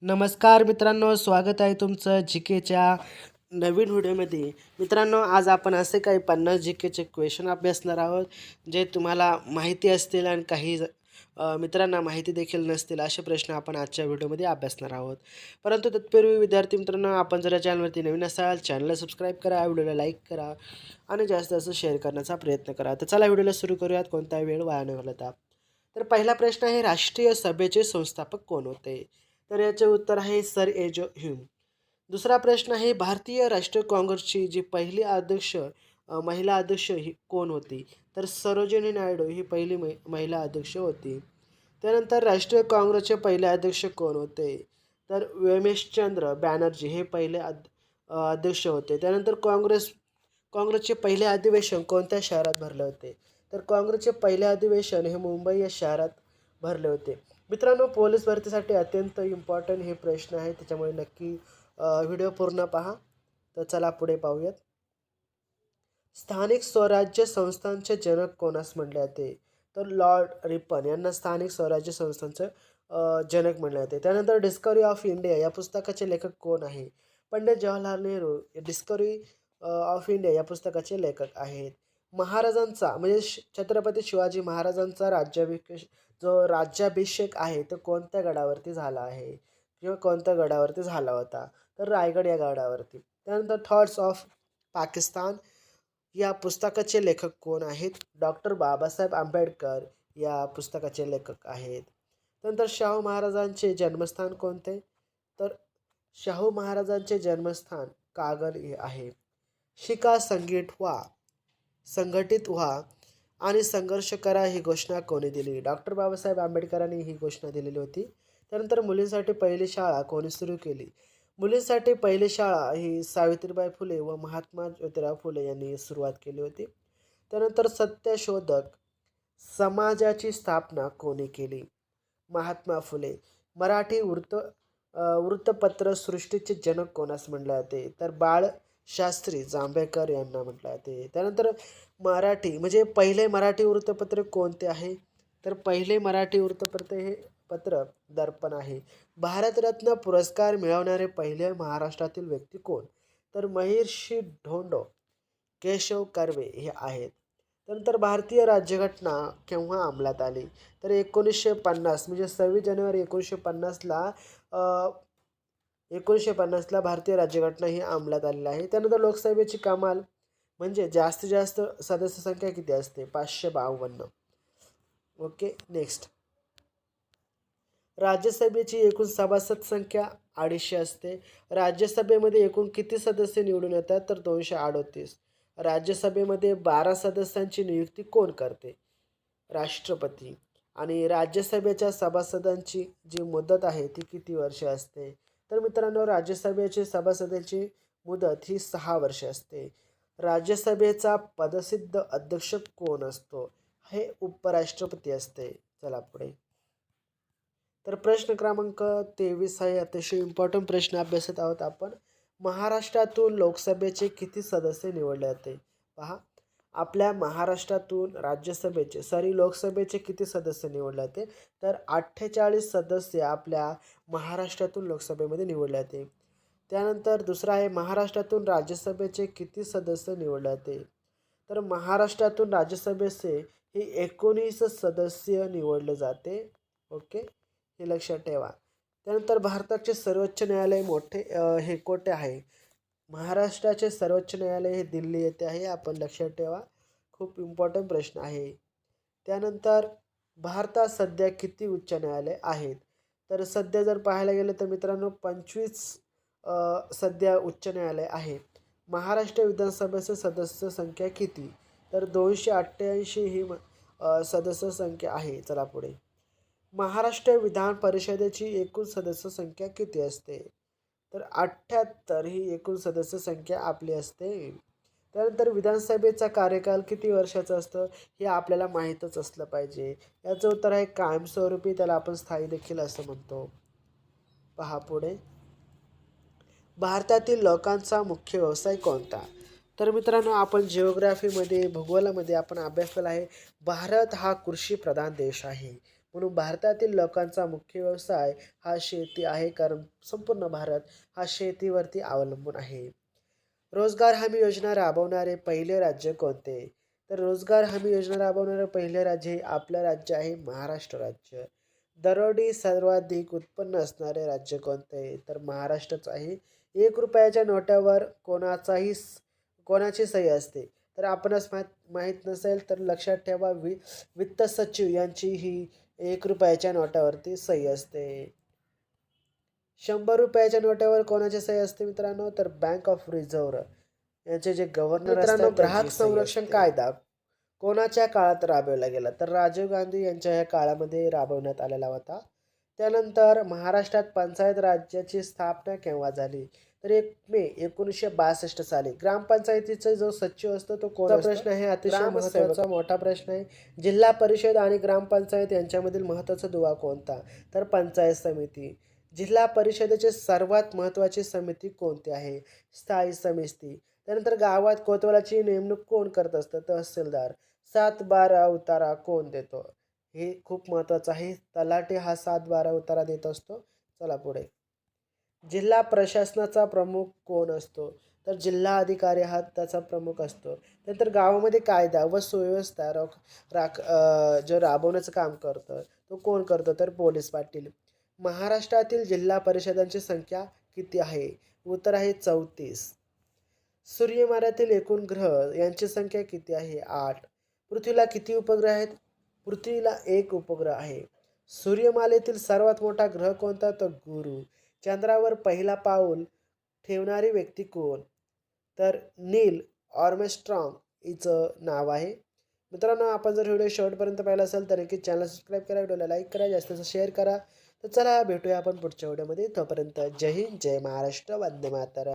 नमस्कार मित्रांनो, स्वागत आहे तुमचं जी.केच्या नवीन व्हिडिओमध्ये. मित्रांनो, आज आपण असे काही 50 जी.केचे क्वेश्चन अभ्यासणार आहोत, जे तुम्हाला माहिती असतील आणि काही मित्रांना माहिती देखील नसतील असे प्रश्न आपण आजच्या व्हिडिओमध्ये अभ्यासणार आहोत. परंतु तत्पूर्वी विद्यार्थी मित्रांनो, आपण जर या चॅनलवरती नवीन असाल, चॅनलला सबस्क्राईब करा, व्हिडिओला लाईक करा आणि जास्तीत जास्त शेअर करण्याचा प्रयत्न करा. तर चला व्हिडिओला सुरू करूयात, कोणताही वेळ वाया न घालवता. तर पहिला प्रश्न आहे, राष्ट्रीय सभेचे संस्थापक कोण होते? तर याचे उत्तर आहे सर एज ह्यूम. दुसरा प्रश्न आहे, भारतीय राष्ट्रीय काँग्रेसची जी पहिली अध्यक्ष महिला अध्यक्ष ही कोण होती? तर सरोजिनी नायडू ही पहिली महिला अध्यक्ष होती. त्यानंतर राष्ट्रीय काँग्रेसचे पहिले अध्यक्ष कोण होते? तर व्योमेशचंद्र बॅनर्जी हे पहिले अध्यक्ष होते. त्यानंतर काँग्रेसचे पहिले अधिवेशन कोणत्या शहरात भरले होते? तर काँग्रेसचे पहिले अधिवेशन हे मुंबई या शहरात भरले होते. मित्रांनो, पोलीस भरतीसाठी अत्यंत इम्पॉर्टंट हे प्रश्न आहे, त्याच्यामुळे नक्की व्हिडिओ पूर्ण पहा. तर चला पुढे पाहूयात. स्थानिक स्वराज्य संस्थांचे जनक कोणास म्हटले जाते? तर लॉर्ड रिपन यांना स्थानिक स्वराज्य संस्थांचं जनक म्हटले जाते. त्यानंतर डिस्कवरी ऑफ इंडिया या पुस्तकाचे लेखक कोण आहे? Pandit Jawaharlal Nehru discovery of India या पुस्तकाचे लेखक आहेत. महाराजांचा म्हणजे छत्रपती शिवाजी महाराजांचा राज्याभिषेक आहे तो कोणत्या गडावरती झाला आहे किंवा कोणत्या गडावरती झाला होता? तर रायगड या गडावरती. त्यानंतर थॉट्स ऑफ पाकिस्तान या पुस्तकाचे लेखक कोण आहेत? डॉक्टर बाबासाहेब आंबेडकर या पुस्तकाचे लेखक आहेत. त्यानंतर शाहू महाराजांचे जन्मस्थान कोणते? तर शाहू महाराजांचे जन्मस्थान कागल हे आहे. शिका, संघटित व्हा आणि संघर्ष करा ही घोषणा कोणी दिली? डॉक्टर बाबासाहेब आंबेडकरांनी ही घोषणा दिलेली होती. त्यानंतर मुलींसाठी पहिली शाळा कोणी सुरू केली? मुलींसाठी पहिली शाळा ही सावित्रीबाई फुले व महात्मा ज्योतिराव फुले यांनी सुरुवात केली होती. त्यानंतर सत्यशोधक समाजाची स्थापना कोणी केली? महात्मा फुले. मराठी वृत्तपत्र सृष्टीचे जनक कोणास म्हटले जाते? तर बाळशास्त्री जांभेकर यांना म्हटले जाते. त्यानंतर मराठी म्हणजे पहिले मराठी वृत्तपत्र कोणते आहे? तर पहिले मराठी वृत्तपत्र हे पत्र दर्पण आहे. भारतरत्न पुरस्कार मिळवणारे पहिले महाराष्ट्रातील व्यक्ती कोण? तर महर्षी धोंडो केशव कर्वे हे आहेत. त्यानंतर भारतीय राज्यघटना केव्हा अंमलात आली? तर 1950 म्हणजे 26 जानेवारी 1950ला भारतीय राज्यघटना ही अंमलात आलेली आहे. त्यानंतर लोकसभेची कमाल म्हणजे जास्तीत जास्त सदस्य संख्या किती असते? 552. Okay, next. राज्यसभेची एकूण सभासद संख्या 250 असते. राज्यसभेमध्ये एकूण किती सदस्य निवडून येतात? तर 238. राज्यसभेमध्ये 12 सदस्यांची नियुक्ती कोण करते? राष्ट्रपती. आणि राज्यसभेच्या सभासदांची जी मुदत आहे ती किती वर्षे असते? तर मित्रांनो, राज्यसभेची सभासदांची मुदत ही 6 वर्षे असते. राज्यसभेचा पदसिद्ध अध्यक्ष कोण असतो? हे उपराष्ट्रपती असते. चला पुढे. तर प्रश्न क्रमांक 23 आहे, अतिशय इम्पॉर्टंट प्रश्न अभ्यासत आहोत आपण. महाराष्ट्रातून लोकसभेचे किती सदस्य निवडले जाते? पहा, आपल्या महाराष्ट्रातून लोकसभेचे किती सदस्य निवडले जाते? तर 48 सदस्य आपल्या महाराष्ट्रातून लोकसभेमध्ये निवडले जाते. त्यानंतर दुसरा आहे, महाराष्ट्रातून राज्यसभेचे किती सदस्य निवडले जाते? तर महाराष्ट्रातून राज्यसभेचे हे 19 सदस्य निवडले जाते. ओके, हे लक्षात ठेवा. त्यानंतर भारताचे सर्वोच्च न्यायालय हे कोठे आहे? महाराष्ट्राचे सर्वोच्च न्यायालय हे दिल्ली येथे आहे. आपण लक्षात ठेवा, खूप इम्पॉर्टंट प्रश्न आहे. त्यानंतर भारतात सध्या किती उच्च न्यायालय आहेत? तर सध्या जर पाहायला गेलं तर मित्रांनो 25 सध्या उच्च न्यायालय आहे. महाराष्ट्र विधानसभेचे सदस्य संख्या किती? तर 288 ही सदस्य संख्या आहे. चला पुढे. महाराष्ट्र विधान परिषदेची एकूण सदस्य संख्या किती असते? तर 78 ही एकूण सदस्य संख्या आपली असते. त्यानंतर विधानसभेचा कार्यकाल किती वर्षाचा असतं हे आपल्याला माहीतच असलं पाहिजे. याचं उत्तर आहे कायमस्वरूपी, त्याला आपण स्थायी देखील असं म्हणतो. पहा पुढे. भारतातील लोकांचा मुख्य व्यवसाय कोणता? तर मित्रांनो, आपण जिओग्राफीमध्ये भूगोलामध्ये आपण अभ्यासलेला आहे, भारत हा कृषीप्रधान देश आहे. म्हणून भारतातील लोकांचा मुख्य व्यवसाय हा शेती आहे, कारण संपूर्ण भारत हा शेतीवरती अवलंबून आहे. रोजगार हमी योजना राबवणारे पहिले राज्य कोणते? तर रोजगार हमी योजना राबवणारे पहिले राज्य हे आपलं राज्य आहे महाराष्ट्र राज्य. दरडोई सर्वाधिक उत्पन्न असणारे राज्य कोणते? तर महाराष्ट्रच आहे. 1 रुपयाच्या नोटावर कोणाची सही असते? तर आपणास माहीत नसेल तर लक्षात ठेवा, वित्त सचिव यांची ही 1 रुपयाच्या नोटावरती सही असते. 100 रुपयाच्या नोटावर कोणाची सही असते मित्रांनो? तर बँक ऑफ रिझर्व्ह यांचे जे गव्हर्नर असतात ग्राहक संरक्षण कायदा कोणाच्या काळात राबवला गेला? तर राजीव गांधी यांच्या ह्या काळामध्ये राबवण्यात आलेला होता. त्यानंतर महाराष्ट्रात पंचायत राज्याची स्थापना केव्हा झाली? तर 1 मे 1962 साली. ग्रामपंचायतीचा जो सचिव असतो तो कोण असतो? प्रश्न आहे, अतिशय महत्त्वाचा मोठा प्रश्न आहे. जिल्हा परिषद आणि ग्रामपंचायत यांच्यामधील महत्त्वाचा दुवा कोणता? तर पंचायत समिती. जिल्हा परिषदेची सर्वात महत्त्वाची समिती कोणती आहे? स्थायी समिती. त्यानंतर गावात कोतवालाची नेमणूक कोण करत असतं? तहसीलदार. 7/12 उतारा कोण देतो? हे खूप महत्त्वाचं आहे. तलाठी हा 7/12 उतारा देत असतो. चला पुढे. जिल्हा प्रशासनाचा प्रमुख कोण असतो? तर जिल्हा अधिकारी हा त्याचा प्रमुख असतो. नंतर गावामध्ये कायदा व सुव्यवस्था जो राबवण्याचं काम करतं तो कोण करतो? तर पोलीस पाटील. महाराष्ट्रातील जिल्हा परिषदांची संख्या किती आहे? उत्तर आहे 34. सूर्यमालेतील एकूण ग्रह यांची संख्या किती आहे? 8. पृथ्वीला किती उपग्रह आहेत? पृथ्वीला 1 उपग्रह आहे. सूर्यमालेतील सर्वात मोठा ग्रह कोणता? तर गुरु. चंद्रावर पहिला पाऊल ठेवणारी व्यक्ती कोण? तर नील आर्मस्ट्रॉंग हिचं नाव आहे. मित्रांनो, आपण जर व्हिडिओ शेवटपर्यंत पाहिला असेल तर नक्कीच चॅनल सबस्क्राईब करा, व्हिडिओला लाईक करा, जास्तीत जास्त शेअर करा. तर चला भेटूया आपण पुढच्या व्हिडिओमध्ये. तोपर्यंत जय हिंद, जय महाराष्ट्र, वंदे मातरम.